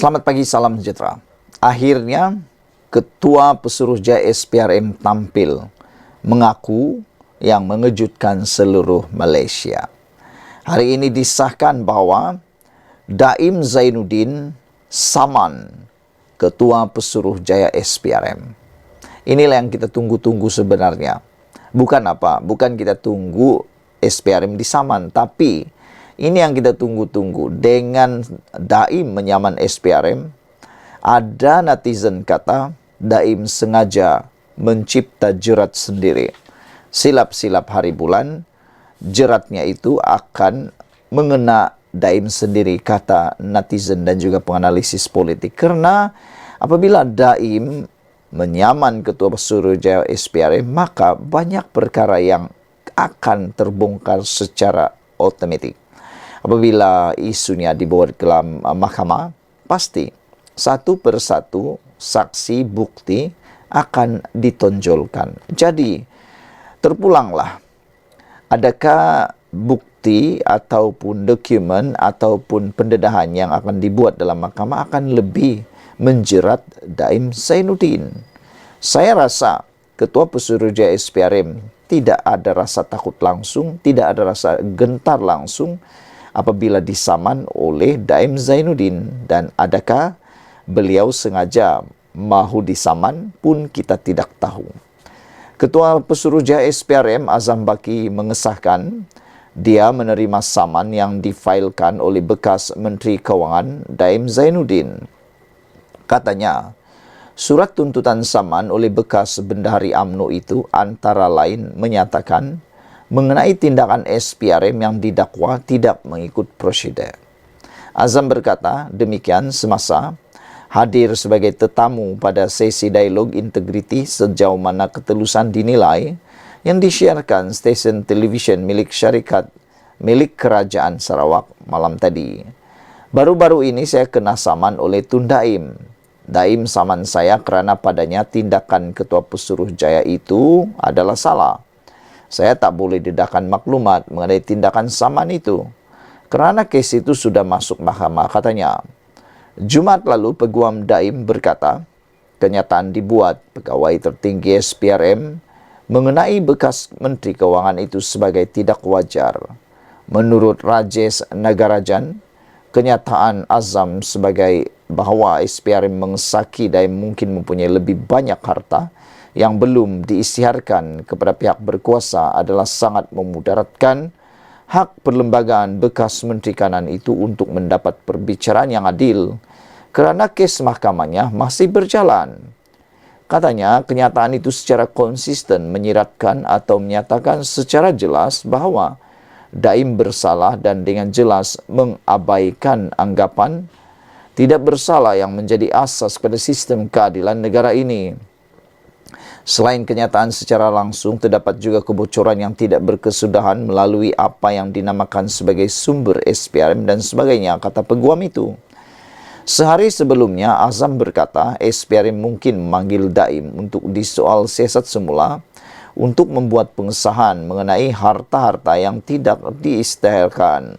Selamat pagi, salam sejahtera. Akhirnya, Ketua Pesuruhjaya SPRM tampil mengaku yang mengejutkan seluruh Malaysia. Hari ini disahkan bahwa Daim Zainuddin saman Ketua Pesuruhjaya SPRM. Inilah yang kita tunggu-tunggu sebenarnya. Bukan kita tunggu SPRM disaman, tapi ini yang kita tunggu-tunggu. Dengan Daim menyaman SPRM, ada netizen kata Daim sengaja mencipta jerat sendiri. Silap-silap hari bulan, jeratnya itu akan mengena Daim sendiri, kata netizen dan juga penganalisis politik. Karena apabila Daim menyaman Ketua Pesuruhjaya SPRM, maka banyak perkara yang akan terbongkar secara otomatis. Apabila isunya dibawa ke dalam mahkamah, pasti satu persatu saksi bukti akan ditonjolkan. Jadi, terpulanglah. Adakah bukti ataupun dokumen ataupun pendedahan yang akan dibuat dalam mahkamah akan lebih menjerat Daim Zainuddin? Saya rasa Ketua Pesuruhjaya SPRM tidak ada rasa takut langsung, tidak ada rasa gentar langsung apabila disaman oleh Daim Zainuddin. Dan adakah beliau sengaja mahu disaman pun kita tidak tahu. Ketua Pesuruhjaya SPRM Azam Baki mengesahkan dia menerima saman yang difailkan oleh bekas Menteri Kewangan Daim Zainuddin. Katanya, surat tuntutan saman oleh bekas Bendahari UMNO itu antara lain menyatakan mengenai tindakan SPRM yang didakwa tidak mengikut prosedur. Azam berkata demikian semasa hadir sebagai tetamu pada sesi dialog integriti sejauh mana ketelusan dinilai yang disiarkan stesen televisyen milik syarikat milik Kerajaan Sarawak malam tadi. Baru-baru ini saya kena saman oleh Tun Daim. Daim saman saya kerana padanya tindakan Ketua Pesuruhjaya itu adalah salah. Saya tak boleh dedahkan maklumat mengenai tindakan saman itu kerana kes itu sudah masuk mahkamah, katanya. Jumaat lalu, Peguam Daim berkata, kenyataan dibuat pegawai tertinggi SPRM mengenai bekas Menteri Kewangan itu sebagai tidak wajar. Menurut Rajesh Nagarajan, kenyataan Azam sebagai bahawa SPRM mengesaki Daim mungkin mempunyai lebih banyak harta yang belum diisytiharkan kepada pihak berkuasa adalah sangat memudaratkan hak perlembagaan bekas Menteri Kanan itu untuk mendapat perbicaraan yang adil kerana kes mahkamahnya masih berjalan. Katanya, kenyataan itu secara konsisten menyiratkan atau menyatakan secara jelas bahawa Daim bersalah dan dengan jelas mengabaikan anggapan tidak bersalah yang menjadi asas pada sistem keadilan negara ini. Selain kenyataan secara langsung, terdapat juga kebocoran yang tidak berkesudahan melalui apa yang dinamakan sebagai sumber SPRM dan sebagainya, kata peguam itu. Sehari sebelumnya, Azam berkata SPRM mungkin memanggil Daim untuk disoal siasat semula untuk membuat pengesahan mengenai harta-harta yang tidak diisytiharkan.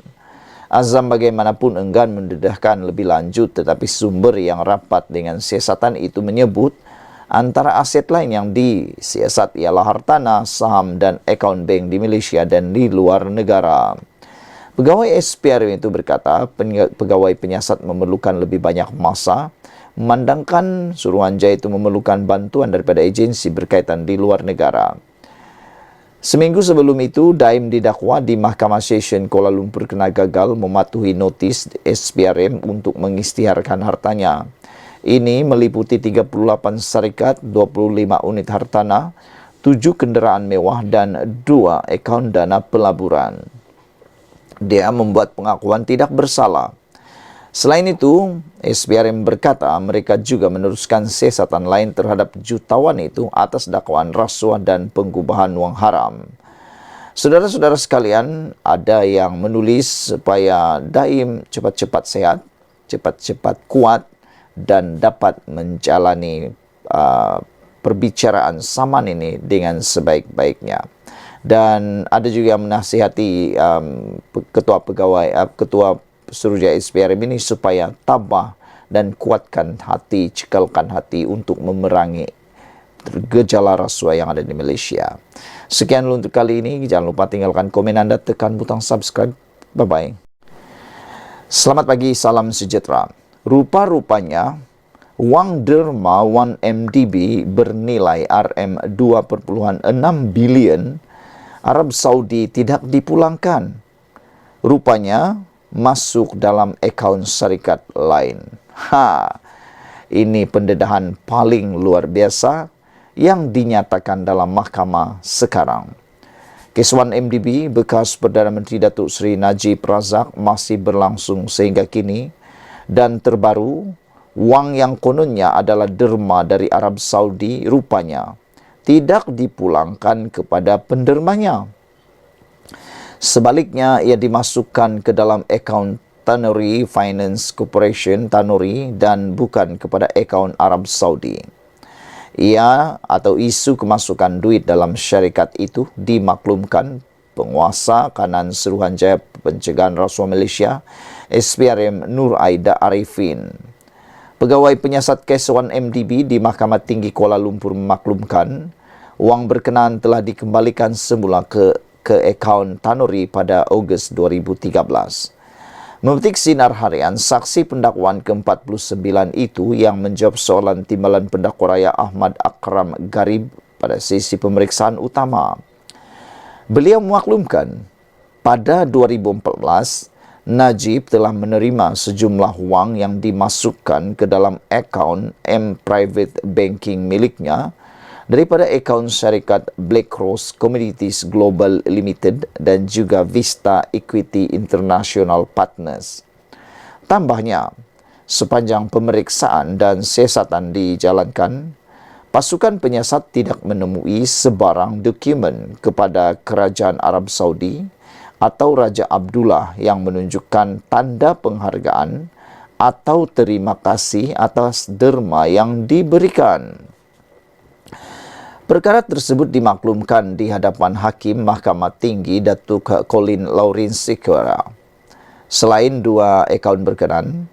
Azam bagaimanapun enggan mendedahkan lebih lanjut, tetapi sumber yang rapat dengan siasatan itu menyebut antara aset lain yang disiasat ialah hartanah, saham dan akaun bank di Malaysia dan di luar negara. Pegawai SPRM itu berkata pegawai penyiasat memerlukan lebih banyak masa memandangkan Suruhanjaya itu memerlukan bantuan daripada agensi berkaitan di luar negara. Seminggu sebelum itu, Daim didakwa di Mahkamah Session Kuala Lumpur kena gagal mematuhi notis SPRM untuk mengisytiharkan hartanya. Ini meliputi 38 syarikat, 25 unit hartanah, 7 kenderaan mewah dan 2 akaun dana pelaburan. Dia membuat pengakuan tidak bersalah. Selain itu, SPRM berkata mereka juga meneruskan siasatan lain terhadap jutawan itu atas dakwaan rasuah dan pengubahan wang haram. Saudara-saudara sekalian, ada yang menulis supaya Daim cepat-cepat sehat, cepat-cepat kuat, dan dapat menjalani perbicaraan saman ini dengan sebaik-baiknya. Dan ada juga yang menasihati ketua Pesuruhjaya SPRM ini supaya tabah dan kuatkan hati, cekalkan hati untuk memerangi gejala rasuah yang ada di Malaysia. Sekian dulu untuk kali ini. Jangan lupa tinggalkan komen Anda, tekan butang subscribe. Bye-bye. Selamat pagi, salam sejahtera. Rupa-rupanya, wang derma 1MDB bernilai RM2.6 bilion Arab Saudi tidak dipulangkan. Rupanya masuk dalam akaun syarikat lain. Ini pendedahan paling luar biasa yang dinyatakan dalam mahkamah sekarang. Kes 1MDB bekas Perdana Menteri Datuk Seri Najib Razak masih berlangsung sehingga kini, dan terbaru, wang yang kononnya adalah derma dari Arab Saudi rupanya tidak dipulangkan kepada pendermanya. Sebaliknya, ia dimasukkan ke dalam akaun Tanuri Finance Corporation Tanuri dan bukan kepada akaun Arab Saudi. Ia atau isu kemasukan duit dalam syarikat itu dimaklumkan penguasa kanan Suruhanjaya Pencegahan Rasuah Malaysia SPRM Nur Aida Arifin. Pegawai penyiasat kes 1MDB di Mahkamah Tinggi Kuala Lumpur memaklumkan wang berkenaan telah dikembalikan semula ke akaun Tanuri pada Ogos 2013. Memetik sinar harian, saksi pendakwaan ke-49 itu yang menjawab soalan timbalan pendakwa raya Ahmad Akram Garib pada sesi pemeriksaan utama. Beliau memaklumkan pada 2014, Najib telah menerima sejumlah wang yang dimasukkan ke dalam akaun M-Private Banking miliknya daripada akaun syarikat Black Cross Commodities Global Limited dan juga Vista Equity International Partners. Tambahnya, sepanjang pemeriksaan dan siasatan dijalankan, pasukan penyiasat tidak menemui sebarang dokumen kepada Kerajaan Arab Saudi atau Raja Abdullah yang menunjukkan tanda penghargaan atau terima kasih atas derma yang diberikan. Perkara tersebut dimaklumkan di hadapan Hakim Mahkamah Tinggi Datuk Colin Lawrence Sikora. Selain dua akaun berkenaan,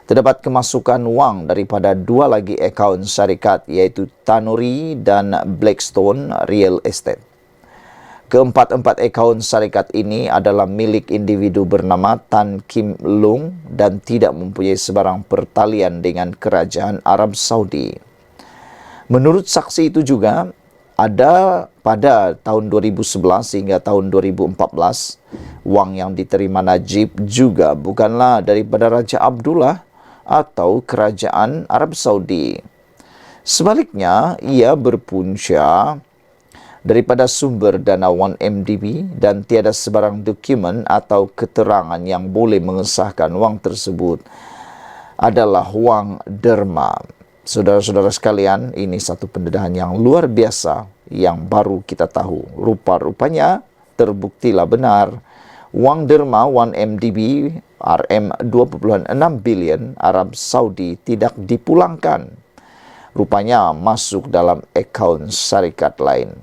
terdapat kemasukan wang daripada dua lagi akaun syarikat iaitu Tanuri dan Blackstone Real Estate. Keempat-empat akaun syarikat ini adalah milik individu bernama Tan Kim Lung dan tidak mempunyai sebarang pertalian dengan Kerajaan Arab Saudi. Menurut saksi itu juga, ada pada tahun 2011 hingga tahun 2014, wang yang diterima Najib juga bukanlah daripada Raja Abdullah atau Kerajaan Arab Saudi. Sebaliknya, ia berpunca daripada sumber dana 1MDB dan tiada sebarang dokumen atau keterangan yang boleh mengesahkan wang tersebut adalah wang derma. Saudara-saudara sekalian, ini satu pendedahan yang luar biasa yang baru kita tahu. Rupa-rupanya terbuktilah benar wang derma 1MDB RM2.6 bilion Arab Saudi tidak dipulangkan. Rupanya masuk dalam akaun syarikat lain.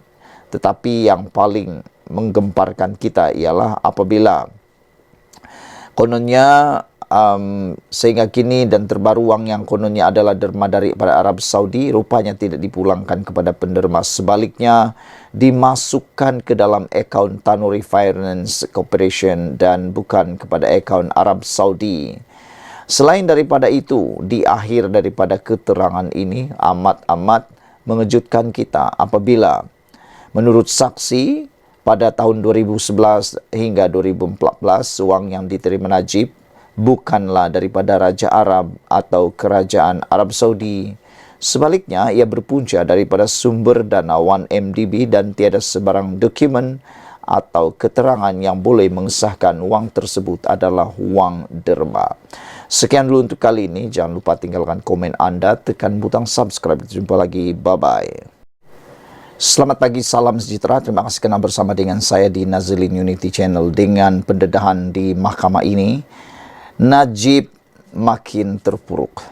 Tetapi yang paling menggemparkan kita ialah apabila kononnya sehingga kini dan terbaru wang yang kononnya adalah derma daripada Arab Saudi rupanya tidak dipulangkan kepada penderma. Sebaliknya dimasukkan ke dalam akaun Tanuri Finance Corporation dan bukan kepada akaun Arab Saudi. Selain daripada itu, di akhir daripada keterangan ini amat-amat mengejutkan kita apabila menurut saksi, pada tahun 2011 hingga 2014, wang yang diterima Najib bukanlah daripada Raja Arab atau Kerajaan Arab Saudi. Sebaliknya, ia berpunca daripada sumber dana 1MDB dan tiada sebarang dokumen atau keterangan yang boleh mengesahkan wang tersebut adalah wang derma. Sekian dulu untuk kali ini. Jangan lupa tinggalkan komen Anda, tekan butang subscribe. Jumpa lagi. Bye-bye. Selamat pagi, salam sejahtera. Terima kasih kerana bersama dengan saya di Nazilin Unity Channel. Dengan pendedahan di mahkamah ini, Najib makin terpuruk.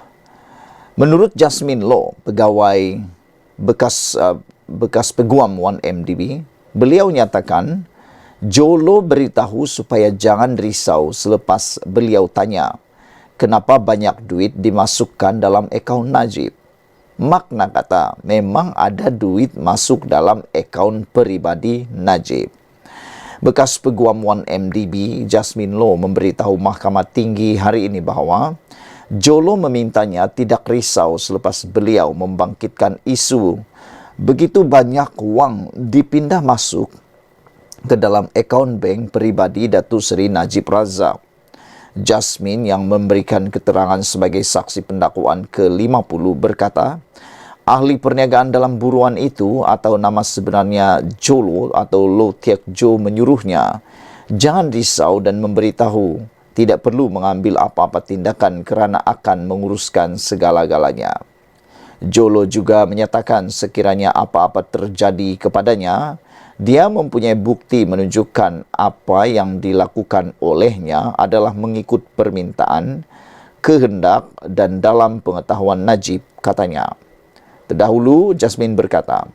Menurut Jasmine Law, pegawai bekas peguam 1MDB, beliau nyatakan Jolo beritahu supaya jangan risau selepas beliau tanya Kenapa banyak duit dimasukkan dalam akaun Najib? Makna kata, memang ada duit masuk dalam akaun pribadi Najib. Bekas Peguam 1MDB, Jasmine Low, memberitahu Mahkamah Tinggi hari ini bahawa Jolo memintanya tidak risau selepas beliau membangkitkan isu begitu banyak wang dipindah masuk ke dalam akaun bank pribadi Datuk Seri Najib Razak. Jasmine yang memberikan keterangan sebagai saksi pendakwaan ke-50 berkata, ahli perniagaan dalam buruan itu atau nama sebenarnya Jolo atau Low Tiak Jo menyuruhnya, jangan risau dan memberitahu, tidak perlu mengambil apa-apa tindakan kerana akan menguruskan segala-galanya. Jolo juga menyatakan sekiranya apa-apa terjadi kepadanya, dia mempunyai bukti menunjukkan apa yang dilakukan olehnya adalah mengikut permintaan, kehendak dan dalam pengetahuan Najib, katanya. Terdahulu, Jasmine berkata,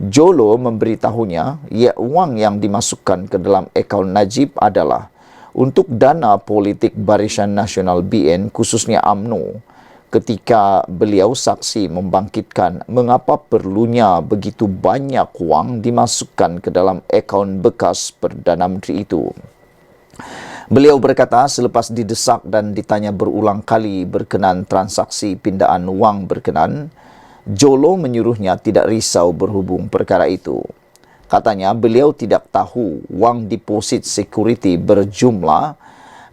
Jolo memberitahunya wang yang dimasukkan ke dalam akaun Najib adalah untuk dana politik Barisan Nasional BN khususnya UMNO, ketika beliau saksi membangkitkan mengapa perlunya begitu banyak wang dimasukkan ke dalam akaun bekas Perdana Menteri itu. Beliau berkata selepas didesak dan ditanya berulang kali berkenan transaksi pindaan wang berkenan, Jolo menyuruhnya tidak risau berhubung perkara itu. Katanya beliau tidak tahu wang deposit security berjumlah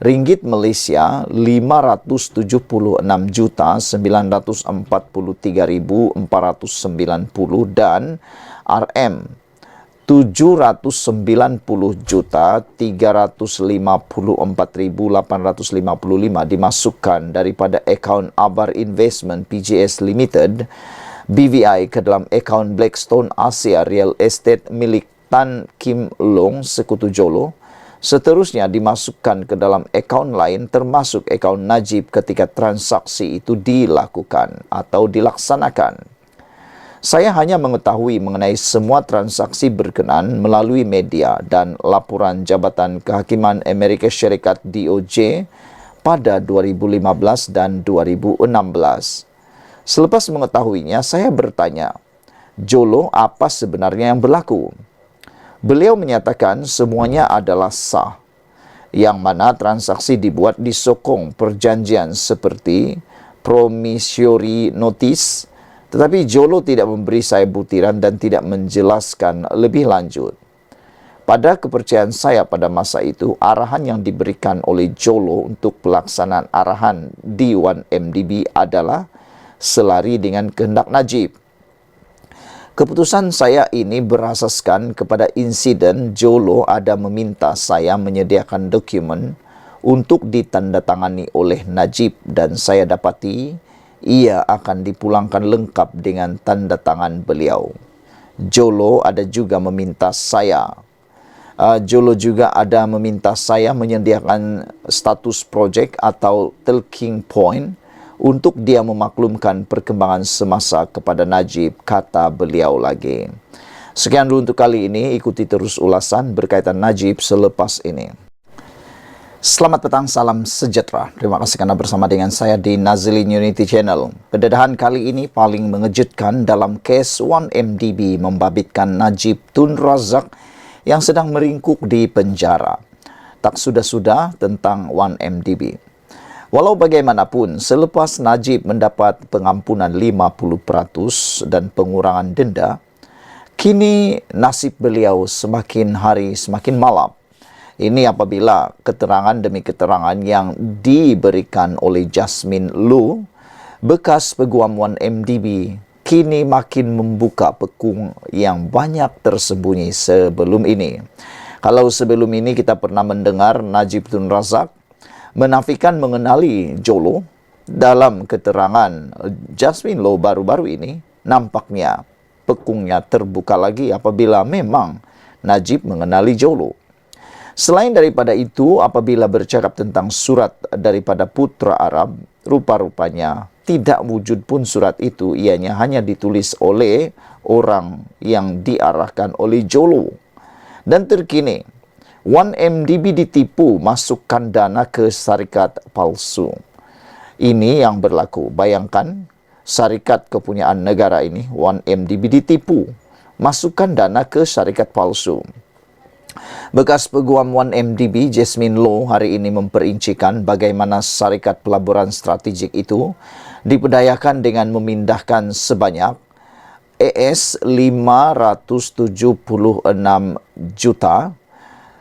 ringgit Malaysia 579,943,490 dan RM 790,354,855 dimasukkan daripada akaun Abar Investment PJS Limited BVI ke dalam akaun Blackstone Asia Real Estate milik Tan Kim Long Sekutu Jolo. Seterusnya dimasukkan ke dalam akaun lain termasuk akaun Najib ketika transaksi itu dilakukan atau dilaksanakan. Saya hanya mengetahui mengenai semua transaksi berkenan melalui media dan laporan Jabatan Kehakiman Amerika Syarikat DOJ pada 2015 dan 2016. Selepas mengetahuinya, saya bertanya, Jolo, apa sebenarnya yang berlaku? Beliau menyatakan semuanya adalah sah, yang mana transaksi dibuat disokong perjanjian seperti promissory notice, tetapi Jolo tidak memberi saya butiran dan tidak menjelaskan lebih lanjut. Pada kepercayaan saya pada masa itu, arahan yang diberikan oleh Jolo untuk pelaksanaan arahan di 1MDB adalah selari dengan kehendak Najib. Keputusan saya ini berasaskan kepada insiden Jolo ada meminta saya menyediakan dokumen untuk ditandatangani oleh Najib dan saya dapati ia akan dipulangkan lengkap dengan tanda tangan beliau. Jolo juga ada meminta saya menyediakan status projek atau talking point untuk dia memaklumkan perkembangan semasa kepada Najib, kata beliau lagi. Sekian dulu untuk kali ini, ikuti terus ulasan berkaitan Najib selepas ini. Selamat petang, salam sejahtera. Terima kasih karena bersama dengan saya di Nazilin Unity Channel. Kededahan kali ini paling mengejutkan dalam kes 1MDB membabitkan Najib Tun Razak yang sedang meringkuk di penjara. Tak sudah-sudah tentang 1MDB. Walau bagaimanapun, selepas Najib mendapat pengampunan 50% dan pengurangan denda, kini nasib beliau semakin hari semakin malam. Ini apabila keterangan demi keterangan yang diberikan oleh Jasmine Low, bekas Peguam 1MDB, kini makin membuka pekung yang banyak tersembunyi sebelum ini. Kalau sebelum ini kita pernah mendengar Najib Tun Razak menafikan mengenali Jolo, dalam keterangan Jasmine Low baru-baru ini, nampaknya pekungnya terbuka lagi apabila memang Najib mengenali Jolo. Selain daripada itu, apabila bercakap tentang surat daripada Putra Arab, rupa-rupanya tidak wujud pun surat itu, ianya hanya ditulis oleh orang yang diarahkan oleh Jolo. Dan terkini, 1MDB ditipu masukkan dana ke syarikat palsu. Ini yang berlaku. Bayangkan, syarikat kepunyaan negara ini, 1MDB, ditipu. Masukkan dana ke syarikat palsu. Bekas peguam 1MDB, Jasmine Low, hari ini memperincikan bagaimana syarikat pelaburan strategik itu diberdayakan dengan memindahkan sebanyak $576 juta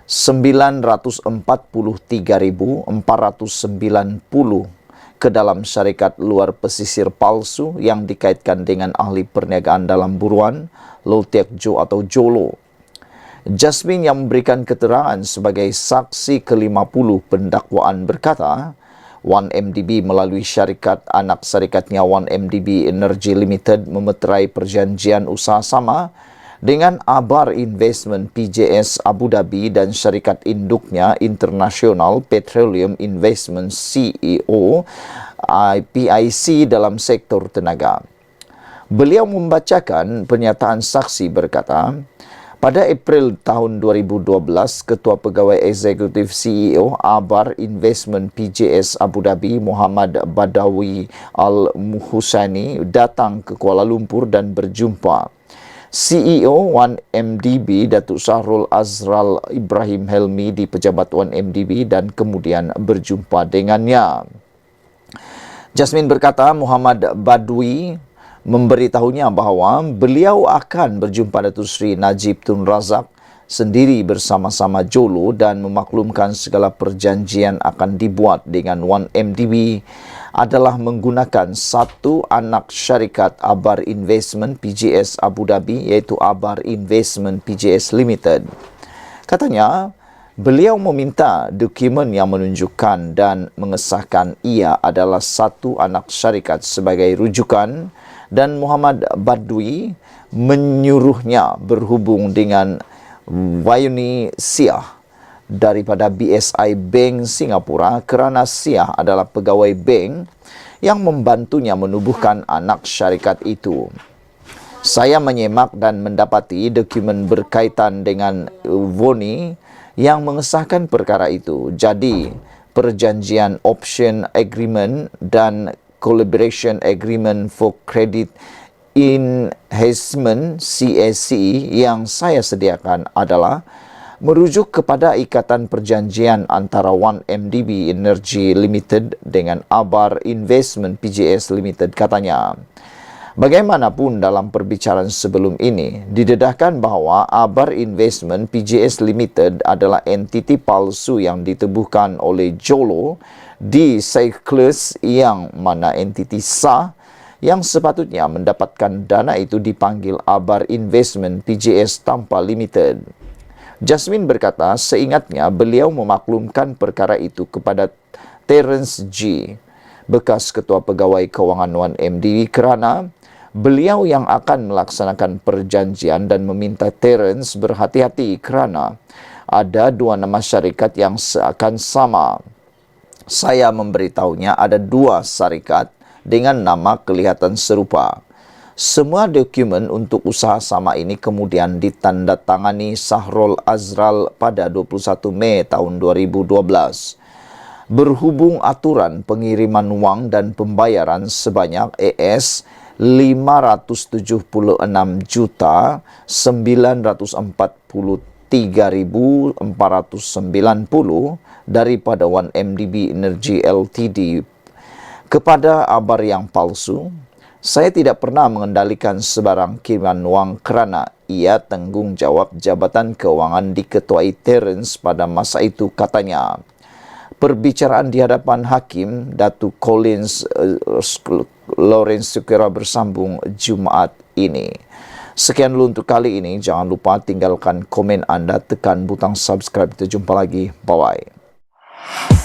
943.490 ke dalam syarikat luar pesisir palsu yang dikaitkan dengan ahli perniagaan dalam buruan Low Teck Jo atau Jolo. Jasmine yang memberikan keterangan sebagai saksi ke-50 pendakwaan berkata, 1MDB melalui syarikat anak syarikatnya 1MDB Energy Limited memeterai perjanjian usaha sama dengan Abar Investment PJS Abu Dhabi dan syarikat induknya International Petroleum Investment CEO PIC dalam sektor tenaga. Beliau membacakan pernyataan saksi berkata, pada April tahun 2012, Ketua Pegawai Eksekutif CEO Abar Investment PJS Abu Dhabi Muhammad Badawi Al-Muhusani datang ke Kuala Lumpur dan berjumpa CEO 1MDB Datuk Syahrul Azral Ibrahim Helmi di pejabat 1MDB dan kemudian berjumpa dengannya. Jasmine berkata Muhammad Badwi memberitahunya bahawa beliau akan berjumpa Datuk Seri Najib Tun Razak sendiri bersama-sama Jolo dan memaklumkan segala perjanjian akan dibuat dengan 1MDB adalah menggunakan satu anak syarikat Abar Investment PJS Abu Dhabi iaitu Abar Investment PJS Limited. Katanya, beliau meminta dokumen yang menunjukkan dan mengesahkan ia adalah satu anak syarikat sebagai rujukan dan Muhammad Badwi menyuruhnya berhubung dengan Wayuni Siah daripada BSI Bank Singapura kerana Siah adalah pegawai bank yang membantunya menubuhkan anak syarikat itu. Saya menyemak dan mendapati dokumen berkaitan dengan Woni yang mengesahkan perkara itu. Jadi, perjanjian option agreement dan collaboration agreement for credit enhancement CAC yang saya sediakan adalah merujuk kepada ikatan perjanjian antara 1MDB Energy Limited dengan Abar Investment PJS Limited, katanya. Bagaimanapun dalam perbicaraan sebelum ini, didedahkan bahawa Abar Investment PJS Limited adalah entiti palsu yang ditubuhkan oleh Jolo di Cyclus yang mana entiti sah yang sepatutnya mendapatkan dana itu dipanggil Abar Investment PJS tanpa limited. Jasmine berkata, seingatnya beliau memaklumkan perkara itu kepada Terence G, bekas Ketua Pegawai Kewangan 1MDB kerana beliau yang akan melaksanakan perjanjian dan meminta Terence berhati-hati kerana ada dua nama syarikat yang seakan sama. Saya memberitahunya ada dua syarikat dengan nama kelihatan serupa. Semua dokumen untuk usaha sama ini kemudian ditandatangani Syahrul Azral pada 21 Mei tahun 2012. Berhubung aturan pengiriman wang dan pembayaran sebanyak AS 576,943,490 daripada 1MDB Energy Ltd kepada Abar yang palsu. Saya tidak pernah mengendalikan sebarang kiriman wang kerana ia tanggungjawab Jabatan Kewangan diketuai Terence pada masa itu, katanya. Perbicaraan di hadapan Hakim Datuk Collins Lawrence Sukera bersambung Jumaat ini. Sekian dulu untuk kali ini. Jangan lupa tinggalkan komen anda, tekan butang subscribe. Kita jumpa lagi. Bye-bye.